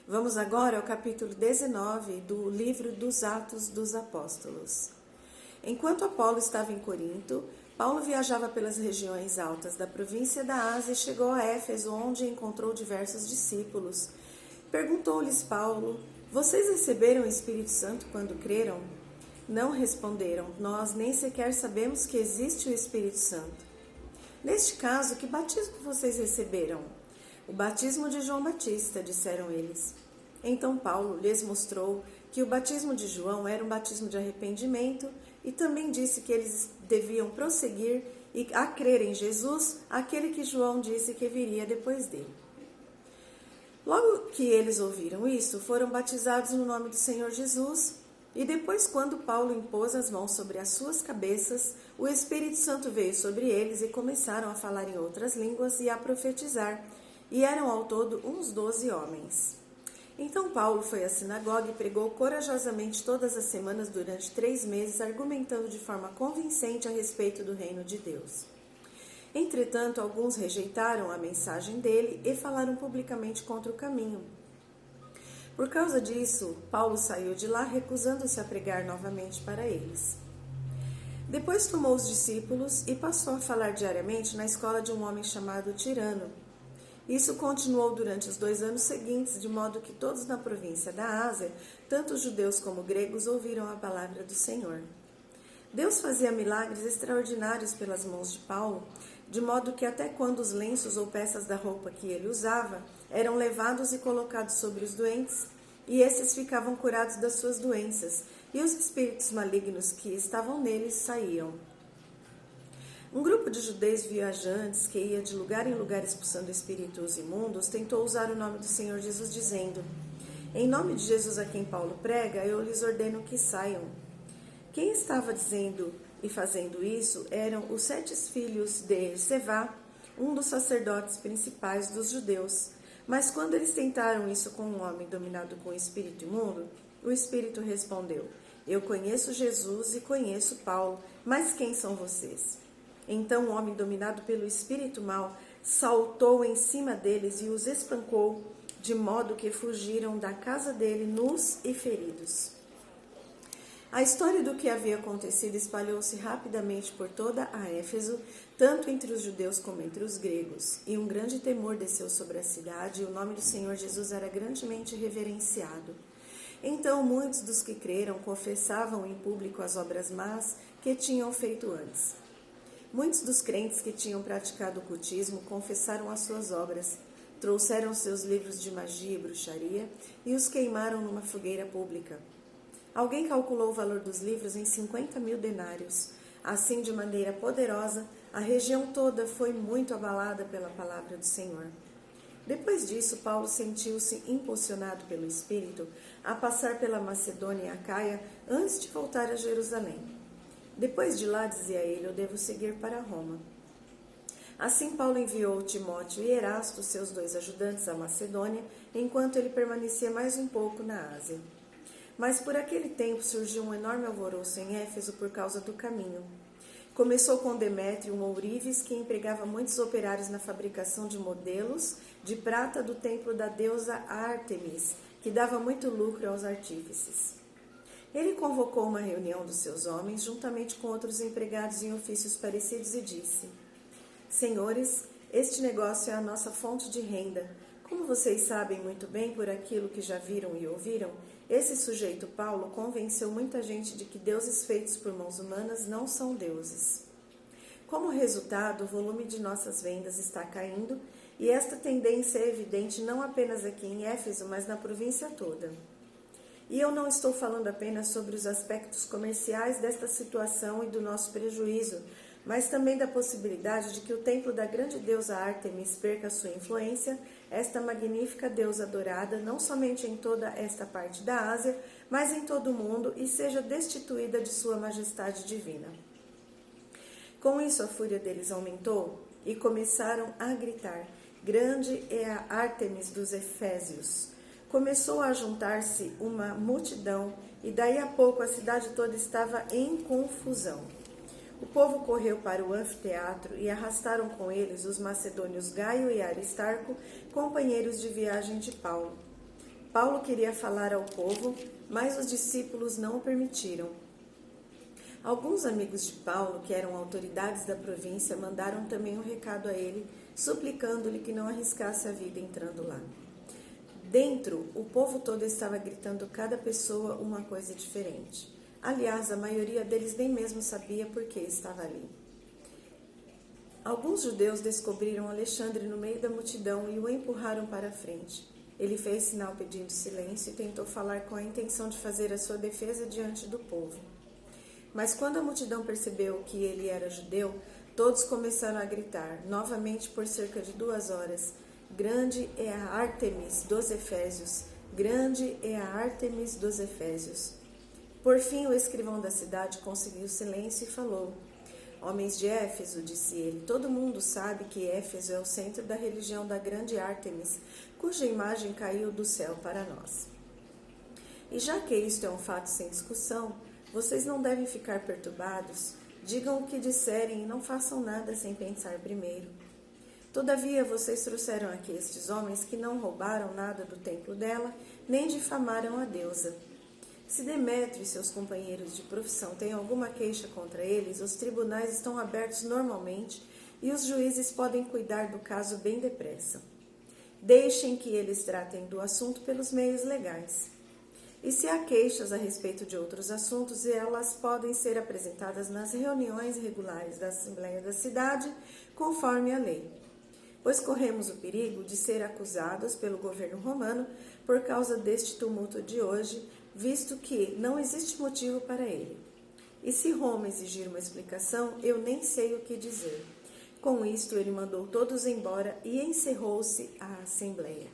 Vamos agora ao capítulo 19 do livro dos Atos dos Apóstolos. Enquanto Apolo estava em Corinto, Paulo viajava pelas regiões altas da província da Ásia e chegou a Éfeso, onde encontrou diversos discípulos. Perguntou-lhes Paulo: "Vocês receberam o Espírito Santo quando creram?" Não responderam: "Nós nem sequer sabemos que existe o Espírito Santo." "Neste caso, que batismo vocês receberam?" "O batismo de João Batista", disseram eles. Então Paulo lhes mostrou que o batismo de João era um batismo de arrependimento e também disse que eles deviam prosseguir a crer em Jesus, aquele que João disse que viria depois dele. Logo que eles ouviram isso, foram batizados no nome do Senhor Jesus, e depois, quando Paulo impôs as mãos sobre as suas cabeças, o Espírito Santo veio sobre eles e começaram a falar em outras línguas e a profetizar, e eram ao todo uns 12 homens. Então Paulo foi à sinagoga e pregou corajosamente todas as semanas durante 3 meses, argumentando de forma convincente a respeito do reino de Deus. Entretanto, alguns rejeitaram a mensagem dele e falaram publicamente contra o caminho. Por causa disso, Paulo saiu de lá, recusando-se a pregar novamente para eles. Depois tomou os discípulos e passou a falar diariamente na escola de um homem chamado Tirano. Isso continuou durante os 2 anos seguintes, de modo que todos na província da Ásia, tanto judeus como gregos, ouviram a palavra do Senhor. Deus fazia milagres extraordinários pelas mãos de Paulo, de modo que até quando os lenços ou peças da roupa que ele usava eram levados e colocados sobre os doentes, e esses ficavam curados das suas doenças, e os espíritos malignos que estavam neles saíam. Um grupo de judeus viajantes que ia de lugar em lugar expulsando espíritos imundos tentou usar o nome do Senhor Jesus, dizendo: "Em nome de Jesus a quem Paulo prega, eu lhes ordeno que saiam." Quem estava dizendo e fazendo isso eram os 7 filhos de Sevá, um dos sacerdotes principais dos judeus. Mas quando eles tentaram isso com um homem dominado com espírito imundo, o espírito respondeu: "Eu conheço Jesus e conheço Paulo, mas quem são vocês?" Então o homem dominado pelo espírito mau saltou em cima deles e os espancou, de modo que fugiram da casa dele nus e feridos. A história do que havia acontecido espalhou-se rapidamente por toda a Éfeso, tanto entre os judeus como entre os gregos, e um grande temor desceu sobre a cidade, e o nome do Senhor Jesus era grandemente reverenciado. Então muitos dos que creram confessavam em público as obras más que tinham feito antes. Muitos dos crentes que tinham praticado o cultismo confessaram as suas obras, trouxeram seus livros de magia e bruxaria e os queimaram numa fogueira pública. Alguém calculou o valor dos livros em 50.000 denários. Assim, de maneira poderosa, a região toda foi muito abalada pela palavra do Senhor. Depois disso, Paulo sentiu-se impulsionado pelo Espírito a passar pela Macedônia e Acaia antes de voltar a Jerusalém. Depois de lá, dizia ele, eu devo seguir para Roma. Assim, Paulo enviou Timóteo e Erasto, seus 2 ajudantes, à Macedônia, enquanto ele permanecia mais um pouco na Ásia. Mas por aquele tempo surgiu um enorme alvoroço em Éfeso por causa do caminho. Começou com Demétrio, um ourives que empregava muitos operários na fabricação de modelos de prata do templo da deusa Ártemis, que dava muito lucro aos artífices. Ele convocou uma reunião dos seus homens, juntamente com outros empregados em ofícios parecidos, e disse: "Senhores, este negócio é a nossa fonte de renda. Como vocês sabem muito bem por aquilo que já viram e ouviram, esse sujeito Paulo convenceu muita gente de que deuses feitos por mãos humanas não são deuses. Como resultado, o volume de nossas vendas está caindo, e esta tendência é evidente não apenas aqui em Éfeso, mas na província toda. E eu não estou falando apenas sobre os aspectos comerciais desta situação e do nosso prejuízo, mas também da possibilidade de que o templo da grande deusa Ártemis perca sua influência, esta magnífica deusa adorada, não somente em toda esta parte da Ásia, mas em todo o mundo, e seja destituída de sua majestade divina." Com isso, a fúria deles aumentou e começaram a gritar: "Grande é a Ártemis dos Efésios." Começou a juntar-se uma multidão, e daí a pouco a cidade toda estava em confusão. O povo correu para o anfiteatro e arrastaram com eles os macedônios Gaio e Aristarco, companheiros de viagem de Paulo. Paulo queria falar ao povo, mas os discípulos não o permitiram. Alguns amigos de Paulo, que eram autoridades da província, mandaram também um recado a ele, suplicando-lhe que não arriscasse a vida entrando lá. Dentro, o povo todo estava gritando cada pessoa uma coisa diferente. Aliás, a maioria deles nem mesmo sabia por que estava ali. Alguns judeus descobriram Alexandre no meio da multidão e o empurraram para a frente. Ele fez sinal pedindo silêncio e tentou falar com a intenção de fazer a sua defesa diante do povo. Mas quando a multidão percebeu que ele era judeu, todos começaram a gritar, novamente por cerca de 2 horas, "Grande é a Ártemis dos Efésios! Grande é a Ártemis dos Efésios!" Por fim, o escrivão da cidade conseguiu silêncio e falou, "Homens de Éfeso", disse ele, "todo mundo sabe que Éfeso é o centro da religião da grande Ártemis, cuja imagem caiu do céu para nós. E já que isto é um fato sem discussão, vocês não devem ficar perturbados, digam o que disserem e não façam nada sem pensar primeiro. Todavia, vocês trouxeram aqui estes homens que não roubaram nada do templo dela, nem difamaram a deusa. Se Demétrio e seus companheiros de profissão têm alguma queixa contra eles, os tribunais estão abertos normalmente e os juízes podem cuidar do caso bem depressa. Deixem que eles tratem do assunto pelos meios legais. E se há queixas a respeito de outros assuntos, elas podem ser apresentadas nas reuniões regulares da Assembleia da cidade, conforme a lei. Pois corremos o perigo de ser acusados pelo governo romano por causa deste tumulto de hoje, visto que não existe motivo para ele. E se Roma exigir uma explicação, eu nem sei o que dizer." Com isto, ele mandou todos embora e encerrou-se a assembleia.